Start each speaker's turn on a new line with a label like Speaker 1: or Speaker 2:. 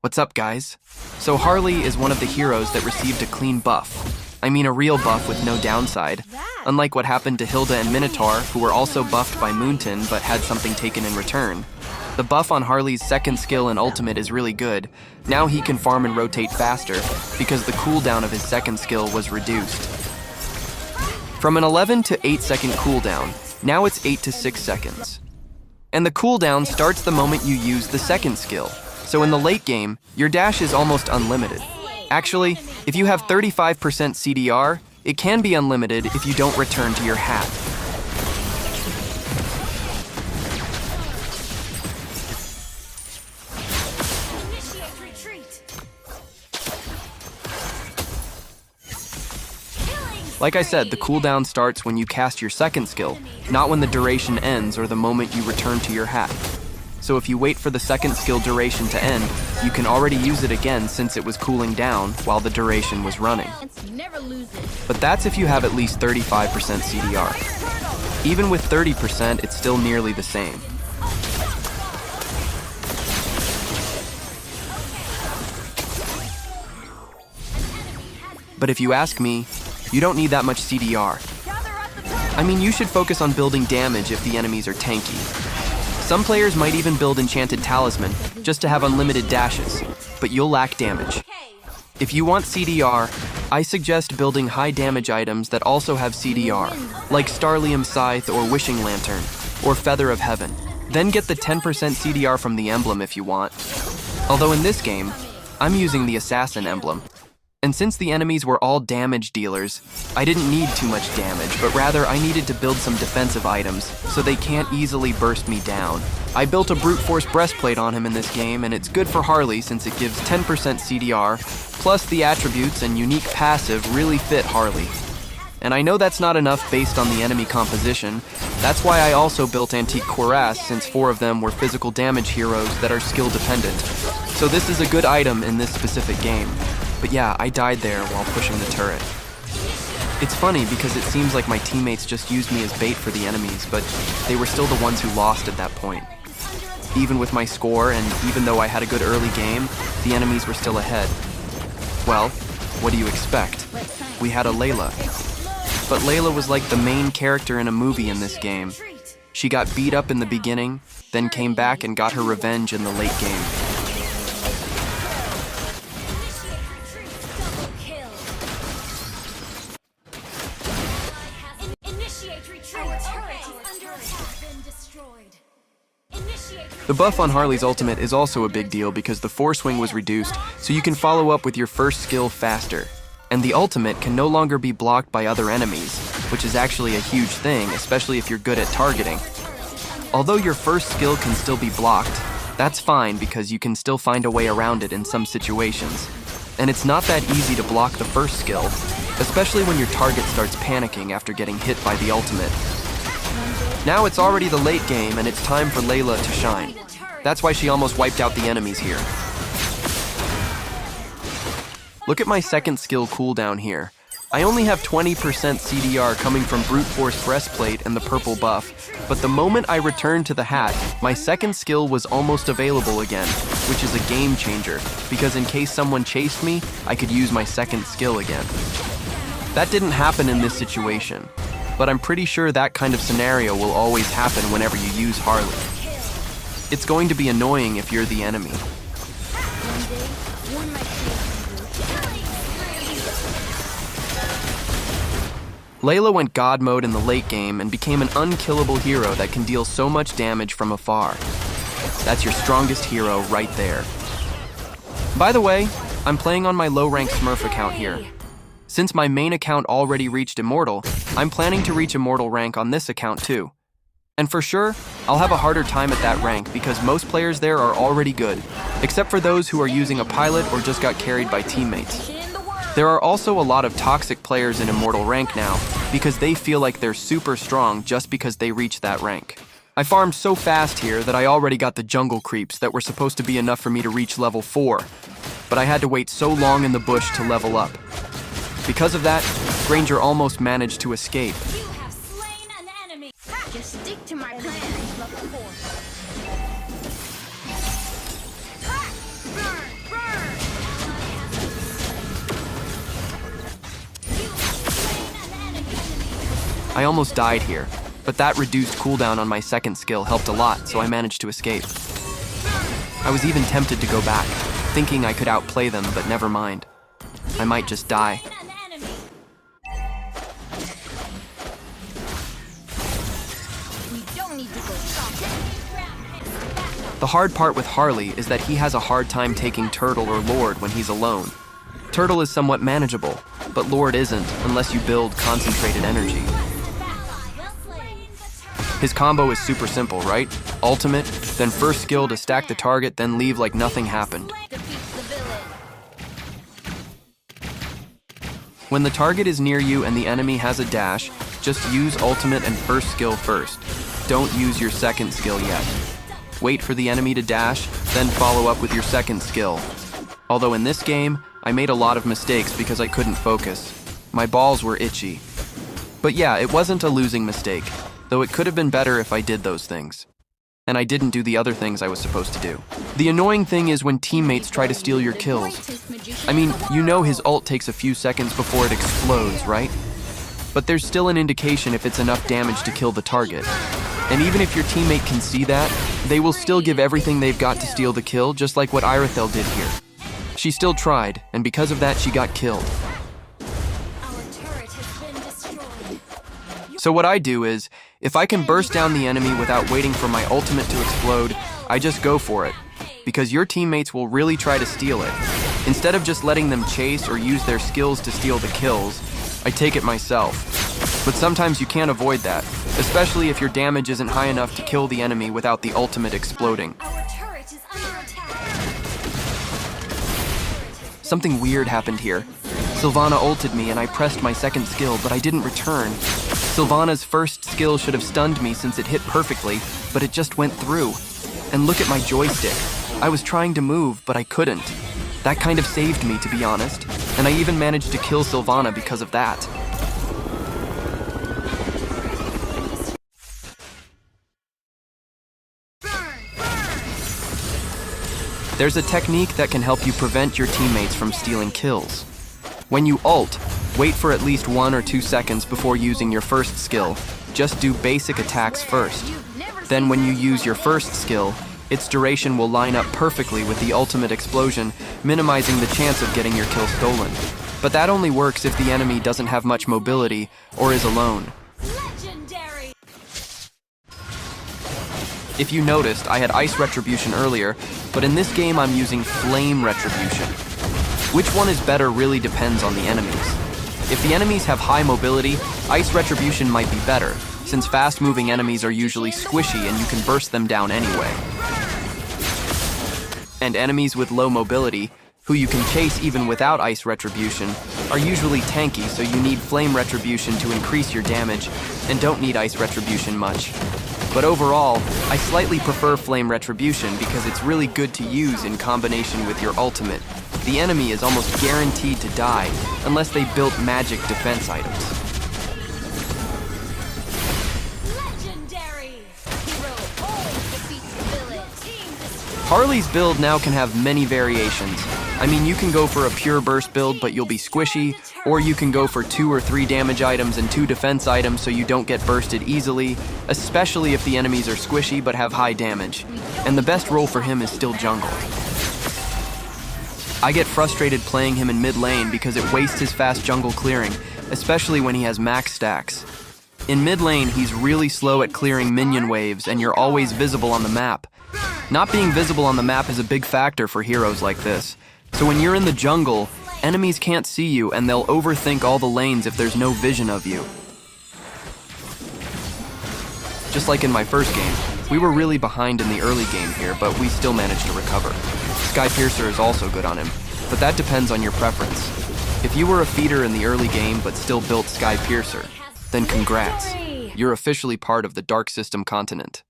Speaker 1: What's up, guys? So Harley is one of the heroes that received a clean buff. I mean a real buff with no downside. Unlike what happened to Hilda and Minotaur, who were also buffed by Moonton but had something taken in return. The buff on Harley's second skill and ultimate is really good. Now he can farm and rotate faster, because the cooldown of his second skill was reduced. From an 11 to 8 second cooldown, now it's 8 to 6 seconds. And the cooldown starts the moment you use the second skill. So in the late game, your dash is almost unlimited. Actually, if you have 35% CDR, it can be unlimited if you don't return to your hat. Like I said, the cooldown starts when you cast your second skill, not when the duration ends or the moment you return to your hat. So if you wait for the second skill duration to end, you can already use it again since it was cooling down while the duration was running. But that's if you have at least 35% CDR. Even with 30%, it's still nearly the same. But if you ask me, you don't need that much CDR. I mean, you should focus on building damage if the enemies are tanky. Some players might even build Enchanted Talisman just to have unlimited dashes, but you'll lack damage. If you want CDR, I suggest building high damage items that also have CDR, like Starlium Scythe or Wishing Lantern, or Feather of Heaven. Then get the 10% CDR from the emblem if you want. Although in this game, I'm using the Assassin emblem. And since the enemies were all damage dealers, I didn't need too much damage, but rather I needed to build some defensive items so they can't easily burst me down. I built a brute force breastplate on him in this game, and it's good for Harley since it gives 10% CDR, plus the attributes and unique passive really fit Harley. And I know that's not enough based on the enemy composition. That's why I also built Antique Cuirass, since 4 of them were physical damage heroes that are skill dependent. So this is a good item in this specific game. But yeah, I died there while pushing the turret. It's funny because it seems like my teammates just used me as bait for the enemies, but they were still the ones who lost at that point. Even with my score, and even though I had a good early game, the enemies were still ahead. Well, what do you expect? We had a Layla. But Layla was like the main character in a movie in this game. She got beat up in the beginning, then came back and got her revenge in the late game. The buff on Harley's ultimate is also a big deal because the force wing was reduced, so you can follow up with your first skill faster. And the ultimate can no longer be blocked by other enemies, which is actually a huge thing, especially if you're good at targeting. Although your first skill can still be blocked, that's fine because you can still find a way around it in some situations. And it's not that easy to block the first skill, especially when your target starts panicking after getting hit by the ultimate. Now it's already the late game and it's time for Layla to shine. That's why she almost wiped out the enemies here. Look at my second skill cooldown here. I only have 20% CDR coming from Brute Force Breastplate and the purple buff, but the moment I returned to the hat, my second skill was almost available again, which is a game changer, because in case someone chased me, I could use my second skill again. That didn't happen in this situation, but I'm pretty sure that kind of scenario will always happen whenever you use Harley. It's going to be annoying if you're the enemy. Layla went God mode in the late game and became an unkillable hero that can deal so much damage from afar. That's your strongest hero right there. By the way, I'm playing on my low-rank Smurf account here. Since my main account already reached Immortal, I'm planning to reach Immortal rank on this account too. And for sure, I'll have a harder time at that rank because most players there are already good, except for those who are using a pilot or just got carried by teammates. There are also a lot of toxic players in Immortal rank now because they feel like they're super strong just because they reach that rank. I farmed so fast here that I already got the jungle creeps that were supposed to be enough for me to reach level 4, but I had to wait so long in the bush to level up. Because of that, Granger almost managed to escape.
Speaker 2: You have slain an enemy. Just stick to my plan. Level 4.
Speaker 1: I almost died here, but that reduced cooldown on my second skill helped a lot, so I managed to escape. I was even tempted to go back, thinking I could outplay them, but never mind. I might just die. The hard part with Harley is that he has a hard time taking Turtle or Lord when he's alone. Turtle is somewhat manageable, but Lord isn't unless you build concentrated energy. His combo is super simple, right? Ultimate, then first skill to stack the target, then leave like nothing happened. When the target is near you and the enemy has a dash, just use ultimate and first skill first. Don't use your second skill yet. Wait for the enemy to dash, then follow up with your second skill. Although in this game, I made a lot of mistakes because I couldn't focus. My balls were itchy. But yeah, it wasn't a losing mistake, though it could have been better if I did those things. And I didn't do the other things I was supposed to do. The annoying thing is when teammates try to steal your kills. I mean, you know his ult takes a few seconds before it explodes, right? But there's still an indication if it's enough damage to kill the target. And even if your teammate can see that, they will still give everything they've got to steal the kill, just like what Irithel did here. She still tried, and because of that, she got killed. So what I do is, if I can burst down the enemy without waiting for my ultimate to explode, I just go for it, because your teammates will really try to steal it. Instead of just letting them chase or use their skills to steal the kills, I take it myself. But sometimes you can't avoid that, especially if your damage isn't high enough to kill the enemy without the ultimate exploding. Something weird happened here. Sylvana ulted me and I pressed my second skill, but I didn't return. Sylvana's first skill should have stunned me since it hit perfectly, but it just went through. And look at my joystick. I was trying to move, but I couldn't. That kind of saved me, to be honest, and I even managed to kill Sylvana because of that. There's a technique that can help you prevent your teammates from stealing kills. When you ult, wait for at least 1 or 2 seconds before using your first skill. Just do basic attacks first. Then when you use your first skill, its duration will line up perfectly with the ultimate explosion, minimizing the chance of getting your kill stolen. But that only works if the enemy doesn't have much mobility or is alone. If you noticed, I had Ice Retribution earlier, but in this game I'm using Flame Retribution. Which one is better really depends on the enemies. If the enemies have high mobility, Ice Retribution might be better, since fast-moving enemies are usually squishy and you can burst them down anyway. And enemies with low mobility, who you can chase even without Ice Retribution, are usually tanky, so you need Flame Retribution to increase your damage, and don't need Ice Retribution much. But overall, I slightly prefer Flame Retribution because it's really good to use in combination with your ultimate. The enemy is almost guaranteed to die unless they built magic defense items. Harley's build now can have many variations. I mean, you can go for a pure burst build, but you'll be squishy, or you can go for 2 or 3 damage items and 2 defense items so you don't get bursted easily, especially if the enemies are squishy but have high damage. And the best role for him is still jungle. I get frustrated playing him in mid lane because it wastes his fast jungle clearing, especially when he has max stacks. In mid lane, he's really slow at clearing minion waves and you're always visible on the map. Not being visible on the map is a big factor for heroes like this. So when you're in the jungle, enemies can't see you and they'll overthink all the lanes if there's no vision of you. Just like in my first game, we were really behind in the early game here, but we still managed to recover. Sky Piercer is also good on him, but that depends on your preference. If you were a feeder in the early game but still built Sky Piercer, then congrats. You're officially part of the Dark System continent.